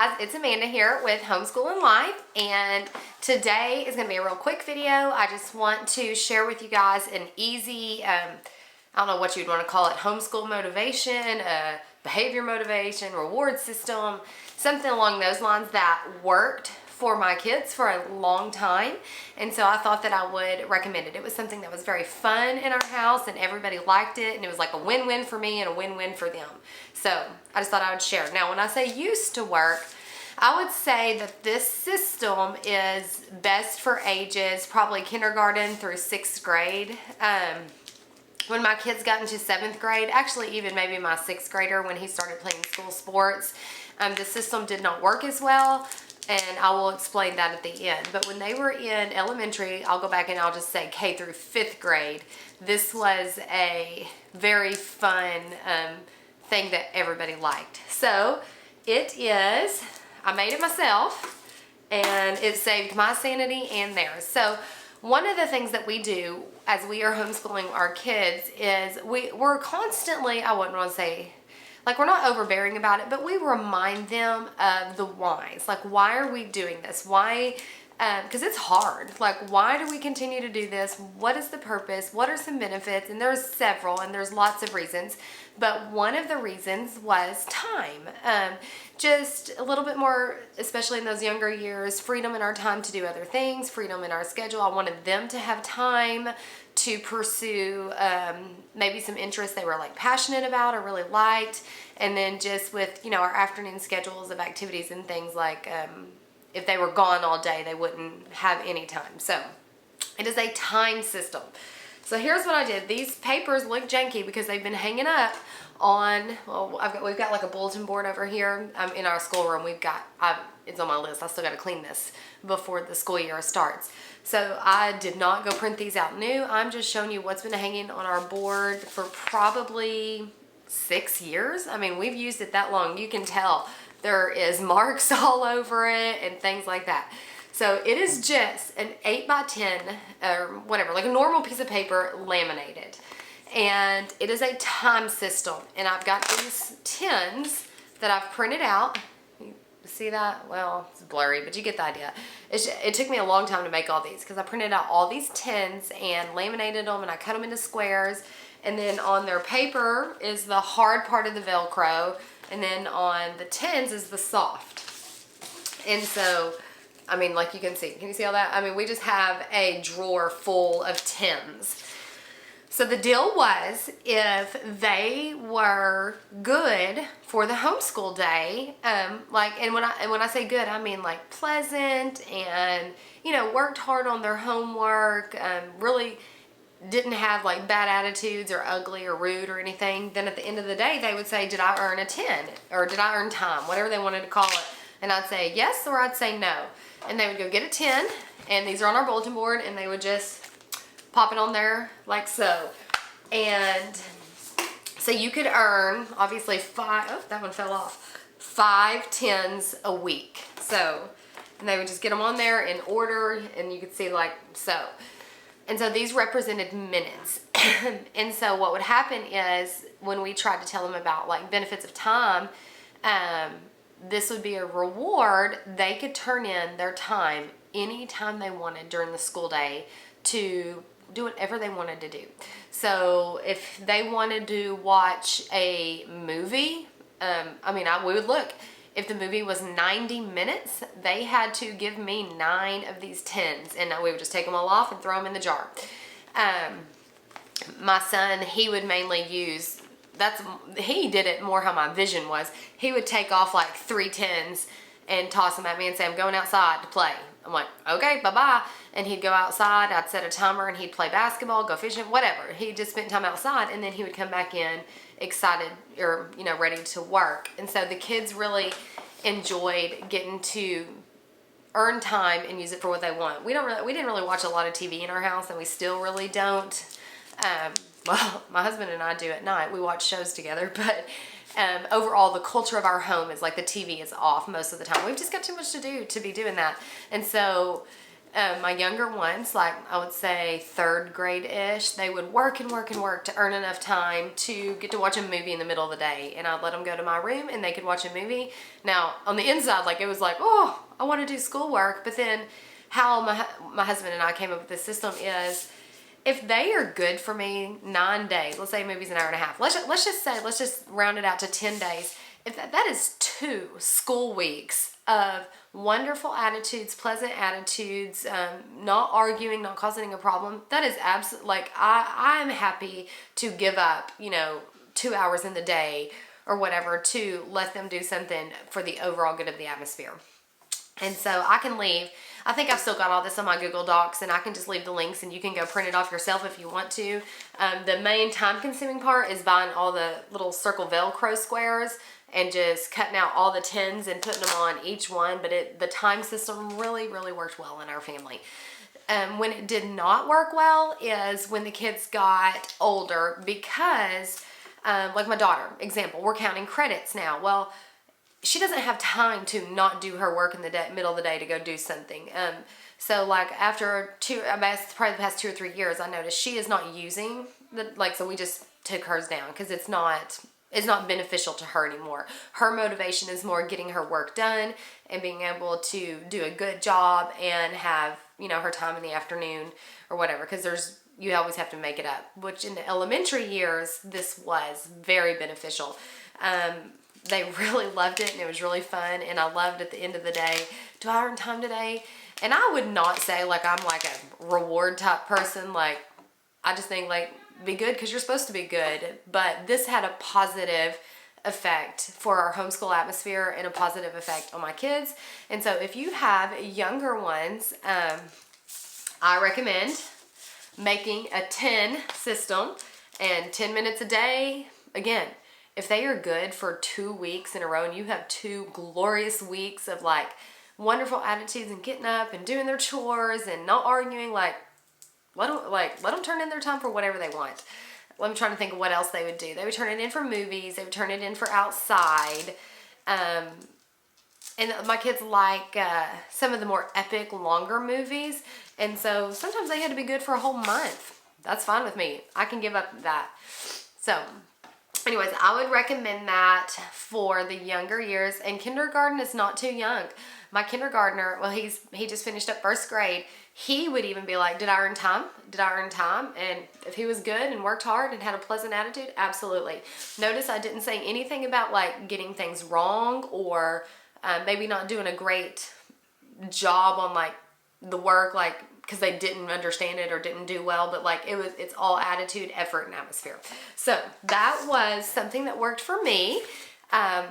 guys, it's Amanda here with Homeschool in Life, and today is going to be a real quick video. I just want to share with you guys an easy, I don't know what you'd want to call it, homeschool motivation, behavior motivation, reward system, something along those lines that worked for my kids for a long time, and so I thought that I would recommend it. It was something that was very fun in our house and everybody liked it, and it was like a win-win for me and a win-win for them. So I just thought I would share. Now when I say used to work, I would say that this system is best for ages probably kindergarten through 6th grade. When my kids got into 7th grade, actually even maybe my 6th grader when he started playing school sports, the system did not work as well. And I will explain that at the end. But when they were in elementary, I'll go back and I'll just say K through 5th grade, this was a very fun thing that everybody liked. So it is, I made it myself, and it saved my sanity and theirs. So one of the things that we do as we are homeschooling our kids is we're constantly, I wouldn't want to say, like, we're not overbearing about it, but we remind them of the whys. Like, why are we doing this? Why? Because it's hard. Like, why do we continue to do this? What is the purpose? What are some benefits? And there's several, and there's lots of reasons. But one of the reasons was time. Just a little bit more, especially in those younger years, freedom in our time to do other things, freedom in our schedule. I wanted them to have time to pursue maybe some interests they were like passionate about or really liked, and then just with, you know, our afternoon schedules of activities and things like if they were gone all day, they wouldn't have any time. So it is a time system. So here's what I did. These papers look janky because they've been hanging up on, well, we've got like a bulletin board over here in our schoolroom. It's on my list. I still got to clean this before the school year starts. So I did not go print these out new. I'm just showing you what's been hanging on our board for probably 6 years. I mean, we've used it that long. You can tell there is marks all over it and things like that. So it is just an 8x10 or whatever, like a normal piece of paper laminated. And it is a time system. And I've got these tins that I've printed out. See that? Well, it's blurry, but you get the idea. It took me a long time to make all these because I printed out all these tins and laminated them, and I cut them into squares, and then on their paper is the hard part of the Velcro, and then on the tins is the soft. And so, I mean, like you can you see all that? I mean, we just have a drawer full of tins. So the deal was, if they were good for the homeschool day, and when I say good, I mean like pleasant and, you know, worked hard on their homework, really didn't have like bad attitudes or ugly or rude or anything, then at the end of the day, they would say, did I earn a 10? Or did I earn time? Whatever they wanted to call it. And I'd say yes, or I'd say no. And they would go get a 10, and these are on our bulletin board, and they would just pop it on there like so. And so you could earn, obviously, 5, oh, that one fell off, 5 tens a week. So, and they would just get them on there in order, and you could see like so. And so these represented minutes. And so what would happen is when we tried to tell them about like benefits of time, this would be a reward. They could turn in their time anytime they wanted during the school day to do whatever they wanted to do. So if they wanted to watch a movie, we would look. If the movie was 90 minutes, they had to give me 9 of these tins, and we would just take them all off and throw them in the jar. My son, he would mainly use, he did it more how my vision was. He would take off like 3 tins and toss them at me and say, I'm going outside to play. I'm like, okay, bye-bye. And he'd go outside, I'd set a timer, and he'd play basketball, go fishing, whatever. He just spent time outside, and then he would come back in excited or, you know, ready to work. And so the kids really enjoyed getting to earn time and use it for what they want. We didn't really watch a lot of TV in our house, and we still really don't. Well, my husband and I do at night. We watch shows together, but overall the culture of our home is like the TV is off most of the time. We've just got too much to do to be doing that. And so my younger ones, like I would say third grade-ish, they would work and work and work to earn enough time to get to watch a movie in the middle of the day. And I'd let them go to my room and they could watch a movie. Now, on the inside, like it was like, oh, I want to do schoolwork. But then how my husband and I came up with this system is, if they are good for me 9 days, let's say a movie's an hour and a half. Let's just round it out to 10 days. If that is 2 school weeks of wonderful attitudes, pleasant attitudes, not arguing, not causing a problem. That is absolutely, like, I'm happy to give up, 2 hours in the day or whatever to let them do something for the overall good of the atmosphere. And so I can leave. I think I've still got all this on my Google Docs, and I can just leave the links and you can go print it off yourself if you want to. The main time consuming part is buying all the little circle Velcro squares and just cutting out all the tins and putting them on each one. But the time system really, really worked well in our family. When it did not work well is when the kids got older, because like my daughter, example, we're counting credits now. Well, she doesn't have time to not do her work in the middle of the day to go do something. So like after probably the past 2 or 3 years, I noticed she is not using so we just took hers down because it's not beneficial to her anymore. Her motivation is more getting her work done and being able to do a good job and have, her time in the afternoon or whatever, because you always have to make it up, which in the elementary years, this was very beneficial. They really loved it and it was really fun, and I loved at the end of the day, do I earn time today? And I would not say like I'm like a reward type person. Like I just think like be good because you're supposed to be good. But this had a positive effect for our homeschool atmosphere and a positive effect on my kids. And so if you have younger ones, I recommend making a 10 system and 10 minutes a day. Again, if they are good for 2 weeks in a row and you have 2 glorious weeks of like wonderful attitudes and getting up and doing their chores and not arguing, let them turn in their time for whatever they want. I'm trying to think of what else they would do. They would turn it in for movies. They would turn it in for outside. And my kids like some of the more epic, longer movies. And so sometimes they had to be good for a whole month. That's fine with me. I can give up that. So anyways, I would recommend that for the younger years. And kindergarten is not too young. My kindergartner, well, he just finished up 1st grade. He would even be like, did I earn time? Did I earn time? And if he was good and worked hard and had a pleasant attitude, absolutely. Notice I didn't say anything about like getting things wrong or maybe not doing a great job on like the work, like because they didn't understand it or didn't do well, but like it's all attitude, effort, and atmosphere. So that was something that worked for me, the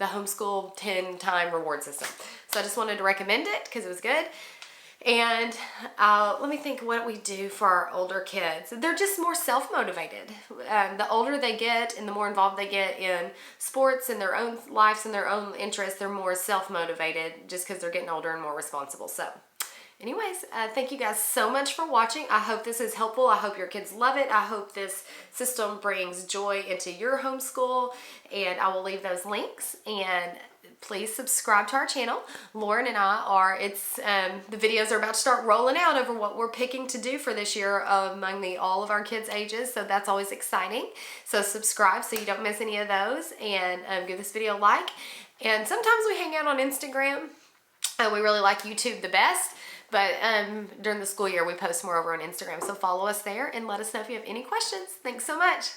homeschool 10-time reward system. So I just wanted to recommend it because it was good. And let me think what we do for our older kids. They're just more self-motivated. The older they get and the more involved they get in sports and their own lives and their own interests, they're more self-motivated just because they're getting older and more responsible. So anyways, thank you guys so much for watching. I hope this is helpful. I hope your kids love it. I hope this system brings joy into your homeschool, and I will leave those links. And please subscribe to our channel. Lauren and I are, the videos are about to start rolling out over what we're picking to do for this year among all of our kids' ages. So that's always exciting. So subscribe so you don't miss any of those, and give this video a like. And sometimes we hang out on Instagram. We really like YouTube the best. But during the school year, we post more over on Instagram. So follow us there and let us know if you have any questions. Thanks so much.